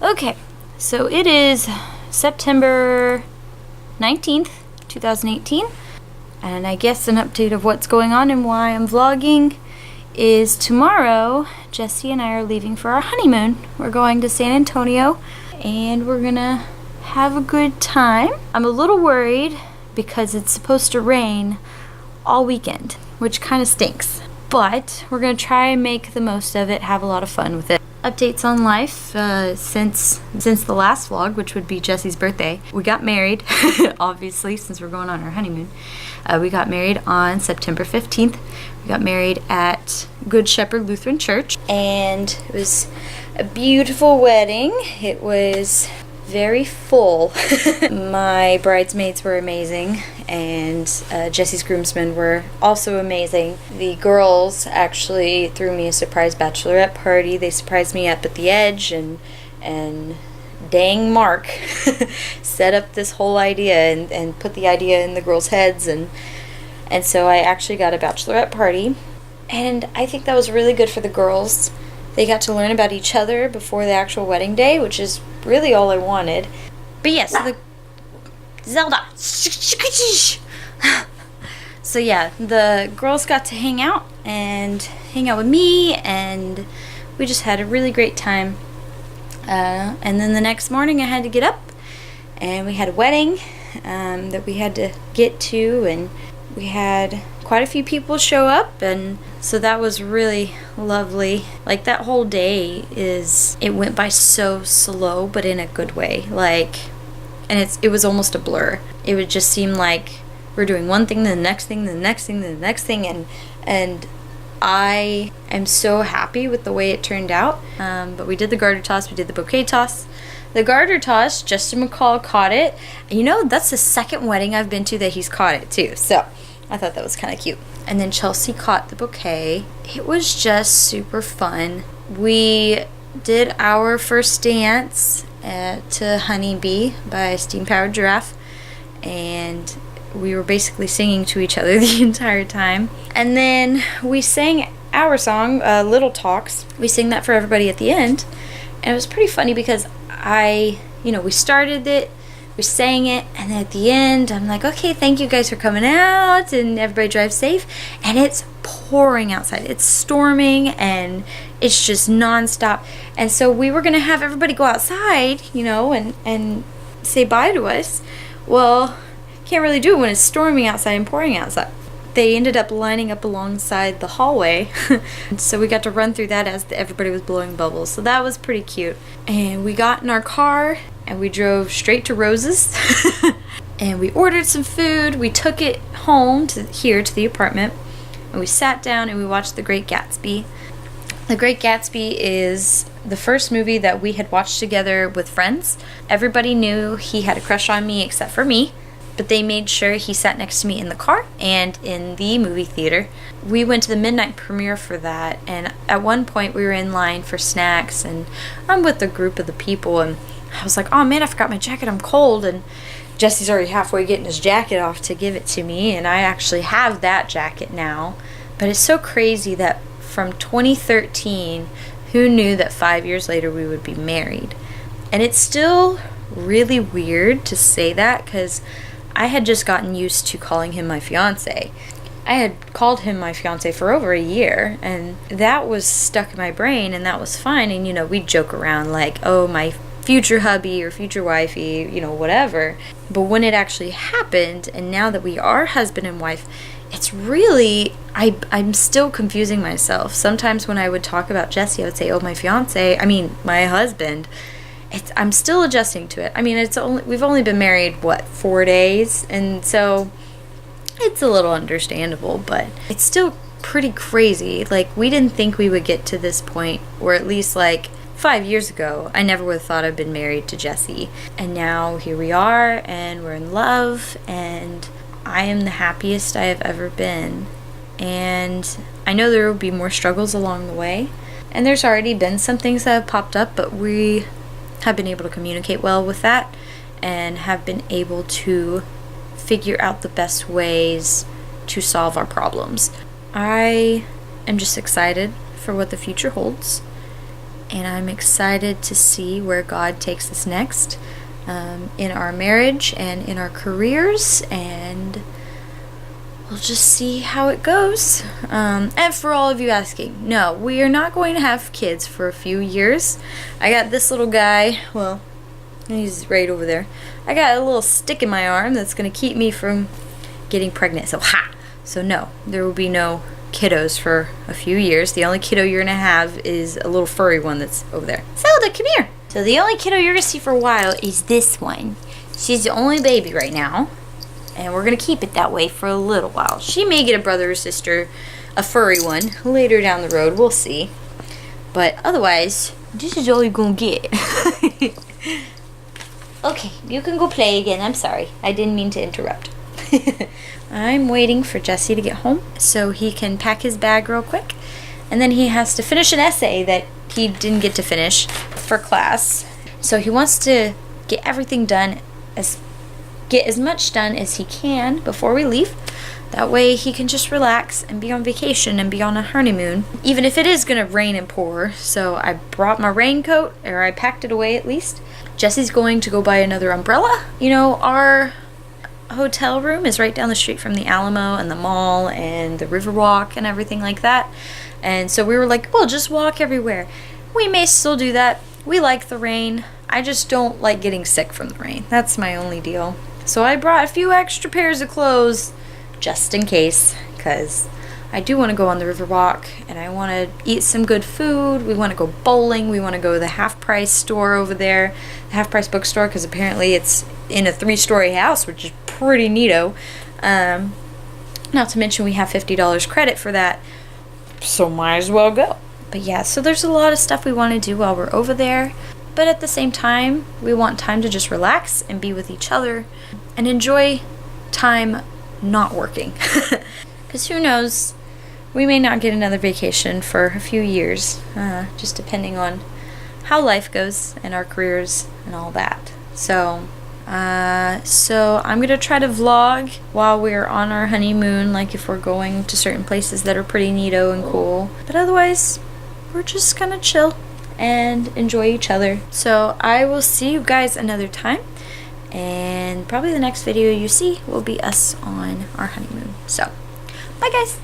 Okay, so it is September 19th, 2018, and I guess an update of what's going on and why I'm vlogging is tomorrow, Jesse and I are leaving for our honeymoon. We're going to San Antonio, and we're gonna have a good time. I'm a little worried because it's supposed to rain all weekend, which kind of stinks. But we're gonna try and make the most of it, have a lot of fun with it. Updates on life since the last vlog, which would be Jesse's birthday. We got married, obviously, since we're going on our honeymoon. We got married on September 15th. We got married at Good Shepherd Lutheran Church, and it was a beautiful wedding. It was very full. My bridesmaids were amazing, and Jesse's groomsmen were also amazing. The girls actually threw me a surprise bachelorette party. They surprised me up at the edge, and dang Mark set up this whole idea and put the idea in the girls' heads, and so I actually got a bachelorette party, and I think that was really good for the girls. They got to learn about each other before the actual wedding day, which is really all I wanted. But yes, the Zelda. So yeah, the girls got to hang out with me, and we just had a really great time. And then the next morning I had to get up, and we had a wedding that we had to get to, and we had quite a few people show up, and so that was really lovely. Like, that whole day it went by so slow, but in a good way. And it was almost a blur. It would just seem like we're doing one thing, then the next thing, then the next thing, then the next thing, and I am so happy with the way it turned out. But we did the garter toss, we did the bouquet toss. The garter toss, Justin McCall caught it. You know, that's the second wedding I've been to that he's caught it too, so I thought that was kind of cute. And then Chelsea caught the bouquet. It was just super fun. We did our first dance to Honeybee by Steam Powered Giraffe, and we were basically singing to each other the entire time. And then we sang our song, Little Talks. We sang that for everybody at the end, and it was pretty funny because we started it, we sang it, and then at the end I'm like, okay, thank you guys for coming out, and everybody drive safe. And it's pouring outside, it's storming, and it's just non-stop. And so we were gonna have everybody go outside, and say bye to us. Well, can't really do it when it's storming outside and pouring outside. They ended up lining up alongside the hallway, so we got to run through that as everybody was blowing bubbles, so that was pretty cute. And we got in our car and we drove straight to Rose's and we ordered some food. We took it home to the apartment, and we sat down and we watched The Great Gatsby. The Great Gatsby is the first movie that we had watched together with friends. Everybody knew he had a crush on me except for me, but they made sure he sat next to me in the car and in the movie theater. We went to the midnight premiere for that, and at one point we were in line for snacks, and I'm with a group of the people, and I was like, oh man, I forgot my jacket, I'm cold. And Jesse's already halfway getting his jacket off to give it to me, and I actually have that jacket now. But it's so crazy that from 2013, who knew that 5 years later we would be married? And it's still really weird to say that, because I had just gotten used to calling him my fiance. I had called him my fiance for over a year, and that was stuck in my brain, and that was fine. And we'd joke around like, oh, my future hubby or future wifey, whatever. But when it actually happened, and now that we are husband and wife, it's really, I'm still confusing myself. Sometimes when I would talk about Jesse, I would say, oh, my husband. I'm still adjusting to it. I mean, we've only been married, 4 days? And so it's a little understandable, but it's still pretty crazy. Like, we didn't think we would get to this point, or at least 5 years ago, I never would have thought I'd been married to Jesse. And now here we are, and we're in love, and I am the happiest I have ever been. And I know there will be more struggles along the way, and there's already been some things that have popped up, but we have been able to communicate well with that, and have been able to figure out the best ways to solve our problems. I am just excited for what the future holds, and I'm excited to see where God takes us next in our marriage and in our careers, and we'll just see how it goes. And for all of you asking, no, we are not going to have kids for a few years. I got this little guy, well, he's right over there. I got a little stick in my arm that's going to keep me from getting pregnant. So, So no, there will be no kiddos for a few years. The only kiddo you're going to have is a little furry one that's over there. Zelda, come here. So the only kiddo you're going to see for a while is this one. She's the only baby right now, and we're going to keep it that way for a little while. She may get a brother or sister, a furry one, later down the road. We'll see. But otherwise, this is all you're going to get. Okay, you can go play again. I'm sorry. I didn't mean to interrupt. I'm waiting for Jesse to get home so he can pack his bag real quick. And then he has to finish an essay that he didn't get to finish for class. So he wants to get everything done, get as much done as he can before we leave. That way he can just relax and be on vacation and be on a honeymoon, even if it is going to rain and pour. So I brought my raincoat, or I packed it away at least. Jesse's going to go buy another umbrella. You know, our hotel room is right down the street from the Alamo and the mall and the Riverwalk and everything like that. And so we were like, we'll just walk everywhere. We may still do that. We like the rain. I just don't like getting sick from the rain. That's my only deal. So I brought a few extra pairs of clothes just in case, because I do want to go on the Riverwalk and I want to eat some good food. We want to go bowling. We want to go to the Half Price store over there, the Half Price bookstore, because apparently it's in a 3-story house, which is pretty neato. Not to mention we have $50 credit for that, so might as well go. But yeah, so there's a lot of stuff we want to do while we're over there. But at the same time, we want time to just relax and be with each other and enjoy time not working. Because who knows, we may not get another vacation for a few years, just depending on how life goes and our careers and all that. So I'm gonna try to vlog while we're on our honeymoon, like if we're going to certain places that are pretty neato and cool. But otherwise, we're just gonna chill and enjoy each other. So I will see you guys another time, and probably the next video you see will be us on our honeymoon. So bye guys.